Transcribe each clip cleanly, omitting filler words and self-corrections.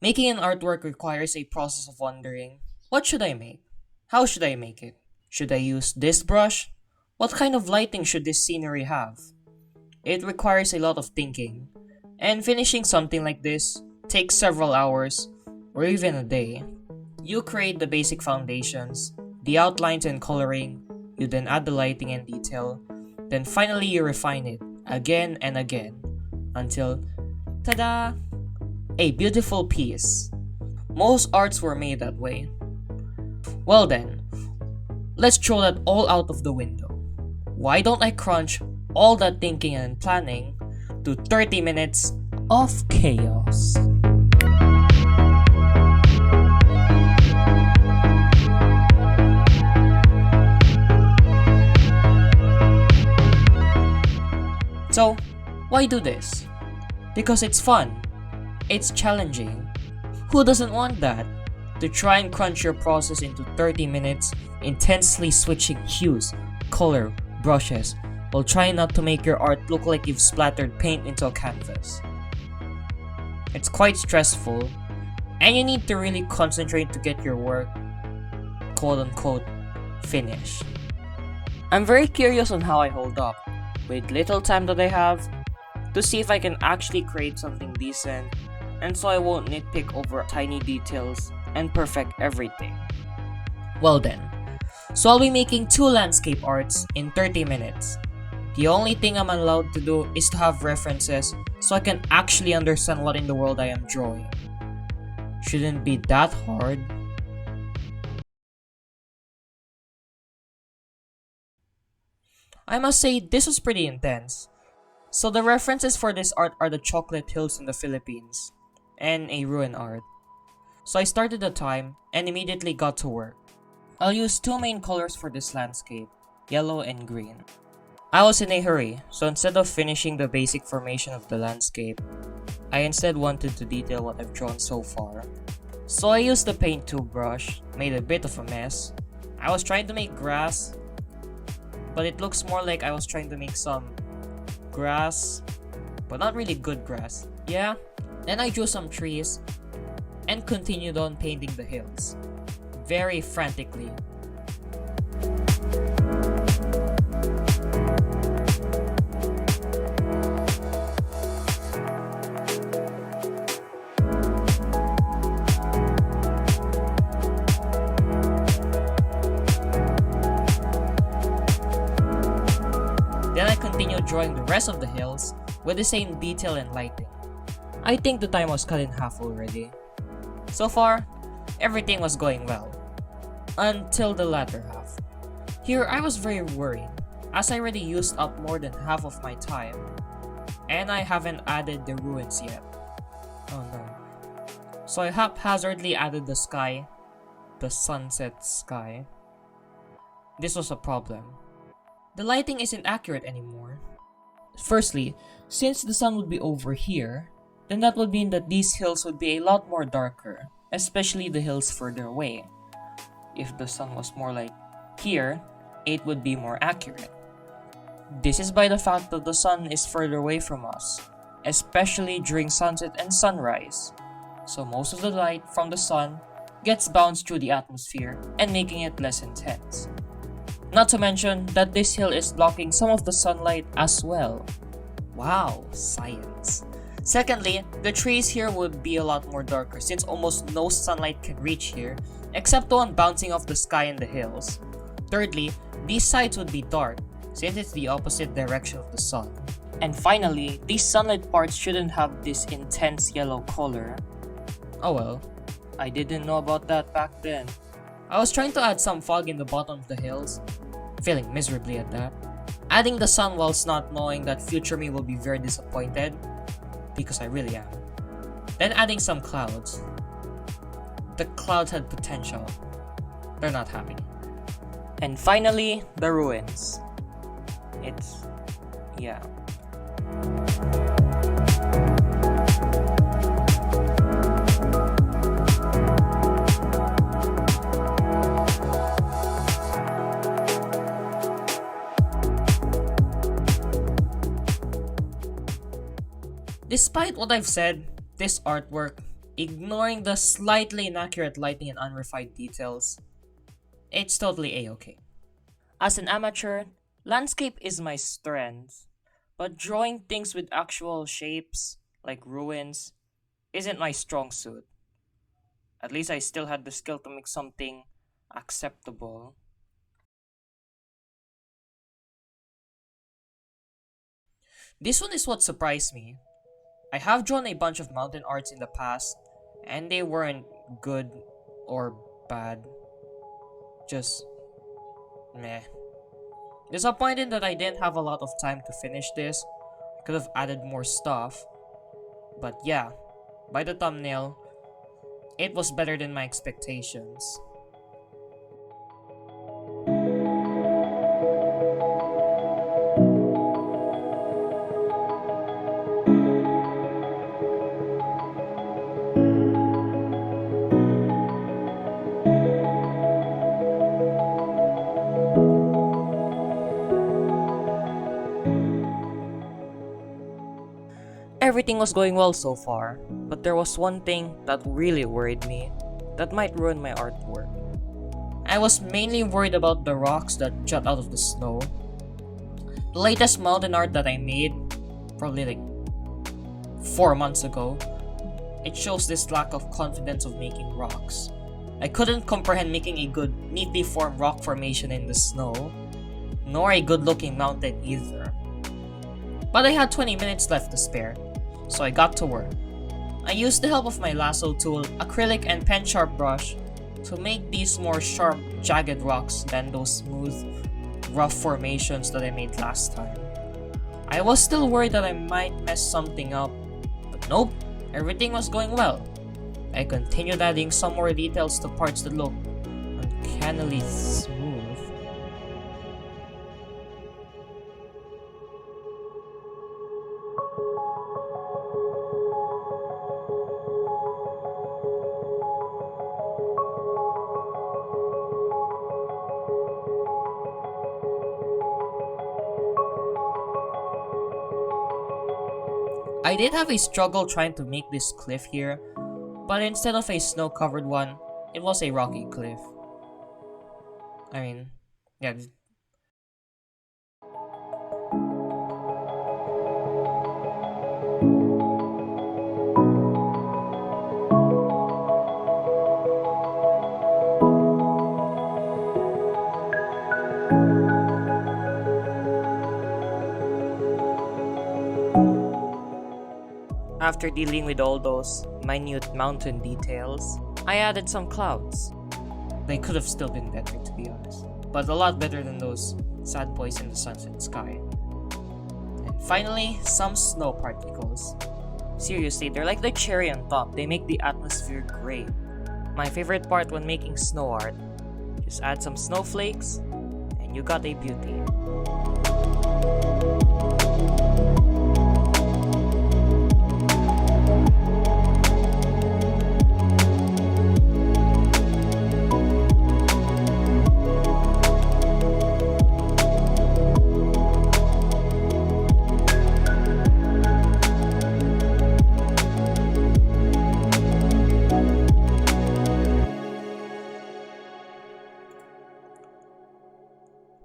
Making an artwork requires a process of wondering, what should I make? How should I make it? Should I use this brush? What kind of lighting should this scenery have? It requires a lot of thinking, and finishing something like this takes several hours or even a day. You create the basic foundations, the outlines and coloring, you then add the lighting and detail, then finally you refine it again and again until, tada! A beautiful piece. Most arts were made that way. Well then, let's throw that all out of the window. Why don't I crunch all that thinking and planning to 30 minutes of chaos? So, why do this? Because it's fun. It's challenging. Who doesn't want that? To try and crunch your process into 30 minutes, intensely switching hues, color, brushes, while trying not to make your art look like you've splattered paint into a canvas. It's quite stressful, and you need to really concentrate to get your work, quote unquote, finished. I'm very curious on how I hold up, with little time that I have, to see if I can actually create something decent, and so I won't nitpick over tiny details and perfect everything. Well then, so I'll be making 2 landscape arts in 30 minutes. The only thing I'm allowed to do is to have references so I can actually understand what in the world I am drawing. Shouldn't be that hard. I must say this was pretty intense. So the references for this art are the chocolate hills in the Philippines and a ruin art. So I started the time and immediately got to work. I'll use 2 main colors for this landscape, yellow and green. I was in a hurry, so instead of finishing the basic formation of the landscape, I instead wanted to detail what I've drawn so far. So I used the paint tube brush, made a bit of a mess. I was trying to make grass, but it looks more like I was trying to make some grass, but not really good grass. Yeah, then I drew some trees and continued on painting the hills, very frantically. Then I continued drawing the rest of the hills with the same detail and lighting. I think the time was cut in half already. So far, everything was going well. Until the latter half. Here I was very worried, as I already used up more than half of my time, and I haven't added the ruins yet. Oh no. So I haphazardly added the sky, the sunset sky. This was a problem. The lighting isn't accurate anymore. Firstly, since the sun would be over here, then that would mean that these hills would be a lot more darker, especially the hills further away. If the sun was more like here, it would be more accurate. This is by the fact that the sun is further away from us, especially during sunset and sunrise. So most of the light from the sun gets bounced through the atmosphere and making it less intense. Not to mention that this hill is blocking some of the sunlight as well. Wow, science. Secondly, the trees here would be a lot more darker since almost no sunlight can reach here, except the one bouncing off the sky and the hills. Thirdly, these sides would be dark since it's the opposite direction of the sun. And finally, these sunlit parts shouldn't have this intense yellow color. Oh well, I didn't know about that back then. I was trying to add some fog in the bottom of the hills, failing miserably at that. Adding the sun whilst not knowing that future me will be very disappointed, because I really am. Then adding some clouds. The clouds had potential. They're not happy. And finally, the ruins. Yeah. Despite what I've said, this artwork Ignoring the slightly inaccurate lighting and unrefined details, it's totally a-okay. As an amateur, landscape is my strength, but drawing things with actual shapes, like ruins, isn't my strong suit. At least I still had the skill to make something acceptable. This one is what surprised me. I have drawn a bunch of mountain arts in the past, and they weren't good or bad. Just meh. Disappointed that I didn't have a lot of time to finish this. I could have added more stuff. But yeah, by the thumbnail, it was better than my expectations. Everything was going well so far, but there was one thing that really worried me that might ruin my artwork. I was mainly worried about the rocks that jut out of the snow. The latest mountain art that I made, probably like 4 months ago, it shows this lack of confidence of making rocks. I couldn't comprehend making a good, neatly formed rock formation in the snow, nor a good looking mountain either. But I had 20 minutes left to spare, so I got to work. I used the help of my lasso tool, acrylic and pen sharp brush to make these more sharp, jagged rocks than those smooth, rough formations that I made last time. I was still worried that I might mess something up, but nope, everything was going well. I continued adding some more details to parts that look uncannily smooth. I did have a struggle trying to make this cliff here, but instead of a snow-covered one, it was a rocky cliff. I mean, yeah. After dealing with all those minute mountain details, I added some clouds. They could have still been better, to be honest, but a lot better than those sad boys in the sunset sky. And finally, some snow particles. Seriously, they're like the cherry on top. They make the atmosphere great. My favorite part when making snow art. Just add some snowflakes, and you got a beauty.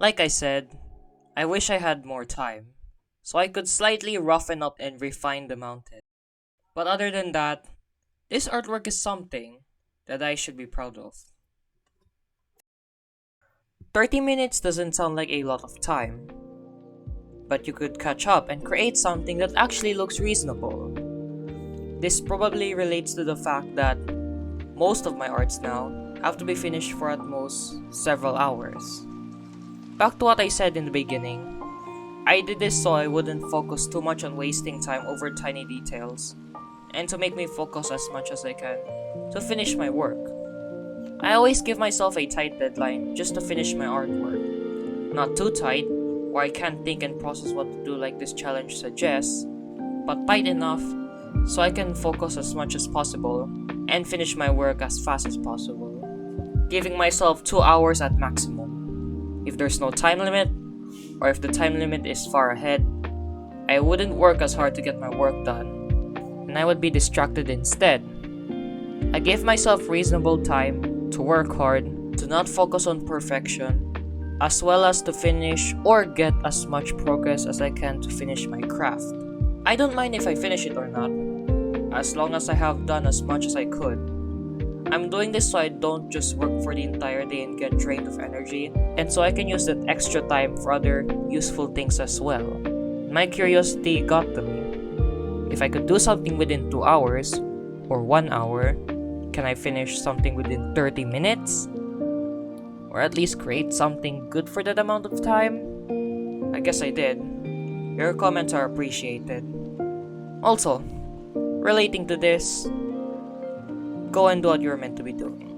Like I said, I wish I had more time, so I could slightly roughen up and refine the mountain. But other than that, this artwork is something that I should be proud of. 30 minutes doesn't sound like a lot of time, but you could catch up and create something that actually looks reasonable. This probably relates to the fact that most of my arts now have to be finished for at most several hours. Back to what I said in the beginning, I did this so I wouldn't focus too much on wasting time over tiny details, and to make me focus as much as I can to finish my work. I always give myself a tight deadline just to finish my artwork. Not too tight, where I can't think and process what to do like this challenge suggests, but tight enough so I can focus as much as possible and finish my work as fast as possible, giving myself 2 hours at maximum. If there's no time limit, or if the time limit is far ahead, I wouldn't work as hard to get my work done, and I would be distracted instead. I gave myself reasonable time to work hard, to not focus on perfection, as well as to finish or get as much progress as I can to finish my craft. I don't mind if I finish it or not, as long as I have done as much as I could. I'm doing this so I don't just work for the entire day and get drained of energy, and so I can use that extra time for other useful things as well. My curiosity got to me. If I could do something within 2 hours, or 1 hour, can I finish something within 30 minutes? Or at least create something good for that amount of time? I guess I did. Your comments are appreciated. Also, relating to this, go and do what you're meant to be doing.